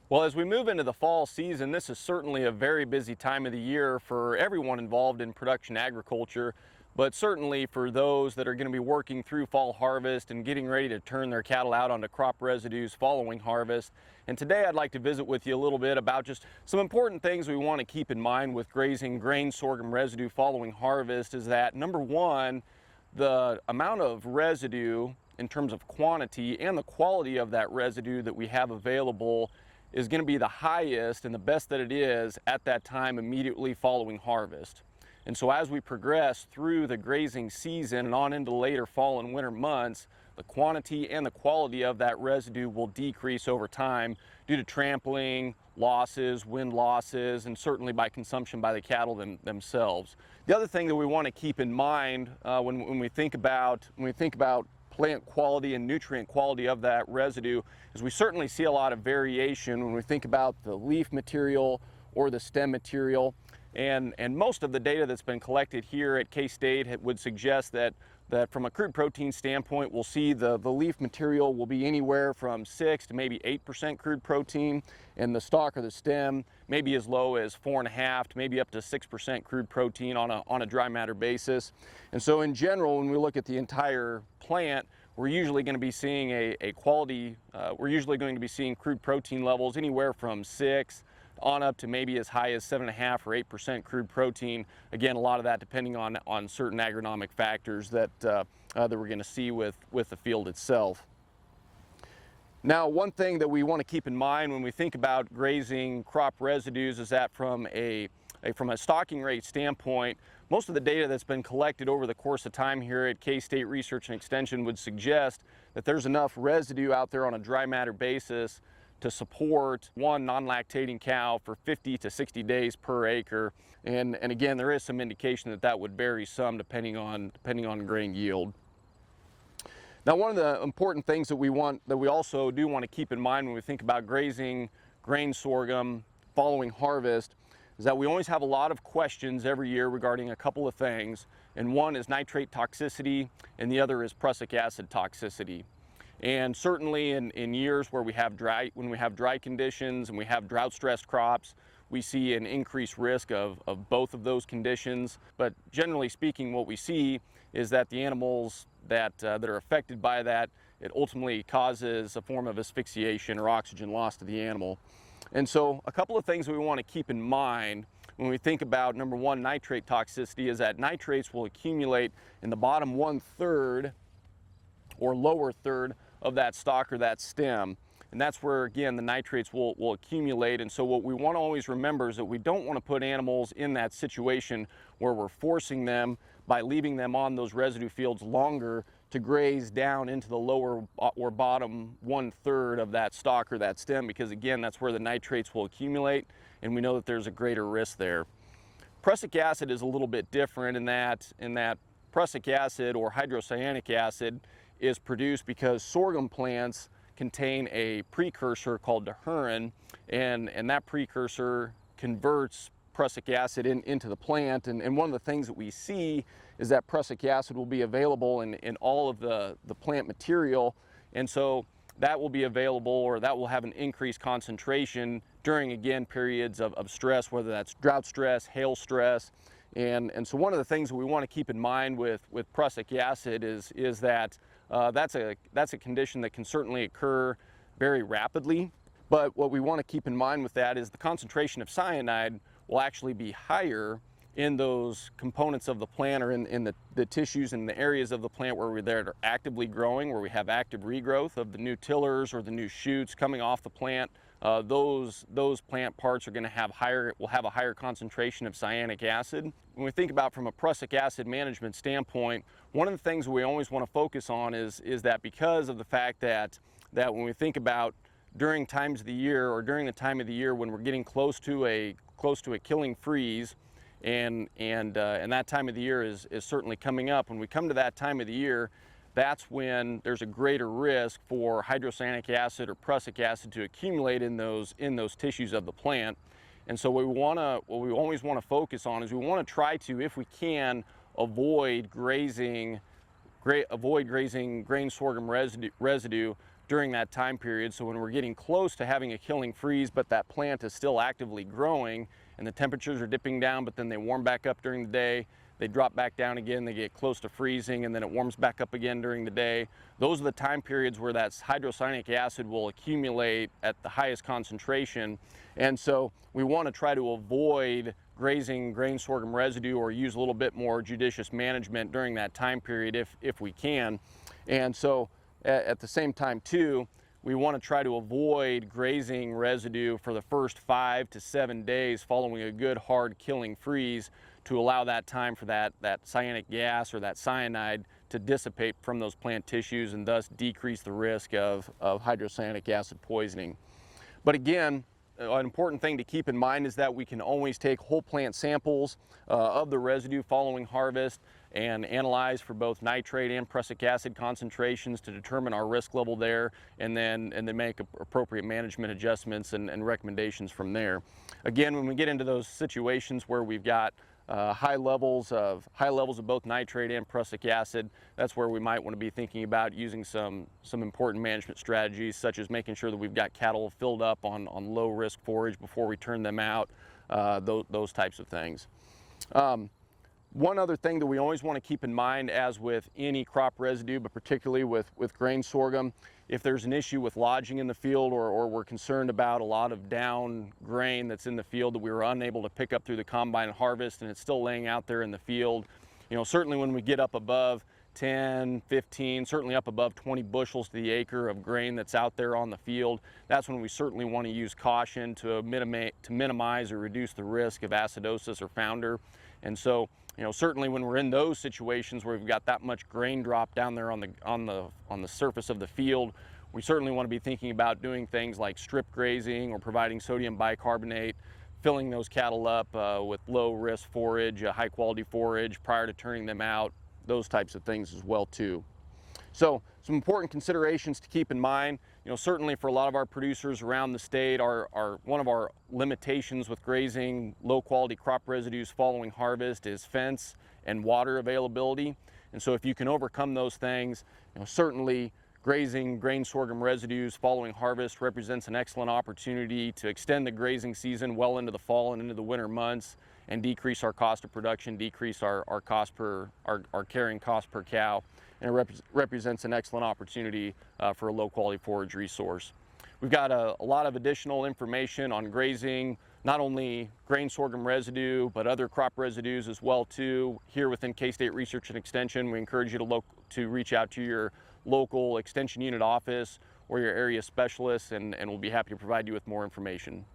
Well, as we move into the fall season, this is certainly a very busy time of the year for everyone involved in production agriculture, but certainly for those that are going to be working through fall harvest and getting ready to turn their cattle out onto crop residues following harvest. And today I'd like to visit with you a little bit about just some important things we want to keep in mind with grazing grain sorghum residue following harvest. Is that number one, the amount of residue in terms of quantity and the quality of that residue that we have available is going to be the highest and the best that it is at that time immediately following harvest. And so as we progress through the grazing season and on into later fall and winter months, the quantity and the quality of that residue will decrease over time due to trampling, losses, wind losses, and certainly by consumption by the cattle themselves. The other thing that we want to keep in mind when we think about plant quality and nutrient quality of that residue is we certainly see a lot of variation when we think about the leaf material or the stem material. And most of the data that's been collected here at K-State would suggest that from a crude protein standpoint, we'll see the leaf material will be anywhere from 6 to maybe 8% crude protein, and the stalk or the stem maybe as low as 4.5 to maybe up to 6% crude protein on a dry matter basis. And so in general, when we look at the entire plant, we're usually going to be seeing we're usually going to be seeing crude protein levels anywhere from 6 on up to maybe as high as 7.5 or 8% crude protein. Again, a lot of that depending on certain agronomic factors that we're going to see with the field itself. Now, one thing that we want to keep in mind when we think about grazing crop residues is that from a stocking rate standpoint, most of the data that's been collected over the course of time here at K-State Research and Extension would suggest that there's enough residue out there on a dry matter basis to support one non-lactating cow for 50 to 60 days per acre. And again, there is some indication that that would vary some depending on grain yield. Now, one of the important things that we also do want to keep in mind when we think about grazing grain sorghum following harvest is that we always have a lot of questions every year regarding a couple of things. And one is nitrate toxicity and the other is prussic acid toxicity. And certainly in years where we have dry conditions and we have drought stressed crops, we see an increased risk of both of those conditions. But generally speaking, what we see is that the animals that are affected by that, it ultimately causes a form of asphyxiation or oxygen loss to the animal. And so a couple of things we want to keep in mind when we think about, number one, nitrate toxicity is that nitrates will accumulate in the bottom 1/3 or lower third of that stalk or that stem. And that's where, again, the nitrates will accumulate. And so what we want to always remember is that we don't want to put animals in that situation where we're forcing them by leaving them on those residue fields longer to graze down into the lower or bottom 1/3 of that stalk or that stem, because again, that's where the nitrates will accumulate, and we know that there's a greater risk there. Prussic acid is a little bit different in that prussic acid or hydrocyanic acid is produced because sorghum plants contain a precursor called dehurin, and that precursor converts prussic acid into the plant. And one of the things that we see is that prussic acid will be available in all of the plant material, and so that will be available, or that will have an increased concentration during, again, periods of stress, whether that's drought stress, hail stress. And so one of the things that we want to keep in mind with prussic acid is that that's a condition that can certainly occur very rapidly. But what we want to keep in mind with that is the concentration of cyanide will actually be higher in those components of the plant, or in the tissues and the areas of the plant where they're actively growing, where we have active regrowth of the new tillers or the new shoots coming off the plant. Those plant parts are going to will have a higher concentration of cyanic acid. When we think about from a prussic acid management standpoint, one of the things we always want to focus on is that because of the fact that when we think about during times of the year, or during the time of the year when we're getting close to a killing freeze, and that time of the year is certainly coming up. When we come to that time of the year, that's when there's a greater risk for hydrocyanic acid or prussic acid to accumulate in those tissues of the plant. And so what we always want to focus on is we want to try to, if we can, avoid grazing grain sorghum residue during that time period. So when we're getting close to having a killing freeze, but that plant is still actively growing and the temperatures are dipping down, but then they warm back up during the day, they drop back down again, they get close to freezing, and then it warms back up again during the day. Those are the time periods where that hydrocyanic acid will accumulate at the highest concentration. And so we want to try to avoid grazing grain sorghum residue or use a little bit more judicious management during that time period if we can. And so at the same time too, we want to try to avoid grazing residue for the first 5 to 7 days following a good hard killing freeze to allow that time for that cyanic gas or that cyanide to dissipate from those plant tissues and thus decrease the risk of hydrocyanic acid poisoning. But again, an important thing to keep in mind is that we can always take whole plant samples of the residue following harvest and analyze for both nitrate and prussic acid concentrations to determine our risk level there, and then make appropriate management adjustments and recommendations from there. Again, when we get into those situations where we've got high levels of both nitrate and prussic acid, that's where we might want to be thinking about using some important management strategies, such as making sure that we've got cattle filled up on low risk forage before we turn them out, those types of things. One other thing that we always want to keep in mind, as with any crop residue, but particularly with grain sorghum, if there's an issue with lodging in the field, or we're concerned about a lot of down grain that's in the field that we were unable to pick up through the combine and harvest and it's still laying out there in the field, certainly when we get up above 10, 15, certainly up above 20 bushels to the acre of grain that's out there on the field, that's when we certainly want to use caution to minimize or reduce the risk of acidosis or founder. And so, certainly when we're in those situations where we've got that much grain drop down there on the surface of the field, we certainly want to be thinking about doing things like strip grazing or providing sodium bicarbonate, filling those cattle up with low risk forage, high quality forage prior to turning them out, those types of things as well too. So some important considerations to keep in mind. Certainly for a lot of our producers around the state, one of our limitations with grazing low quality crop residues following harvest is fence and water availability. And so if you can overcome those things, certainly grazing grain sorghum residues following harvest represents an excellent opportunity to extend the grazing season well into the fall and into the winter months and decrease our cost of production, decrease our carrying cost per cow. And it represents an excellent opportunity for a low quality forage resource. We've got a lot of additional information on grazing, not only grain sorghum residue, but other crop residues as well too. Here within K-State Research and Extension, we encourage you to reach out to your local extension unit office or your area specialist, and we'll be happy to provide you with more information.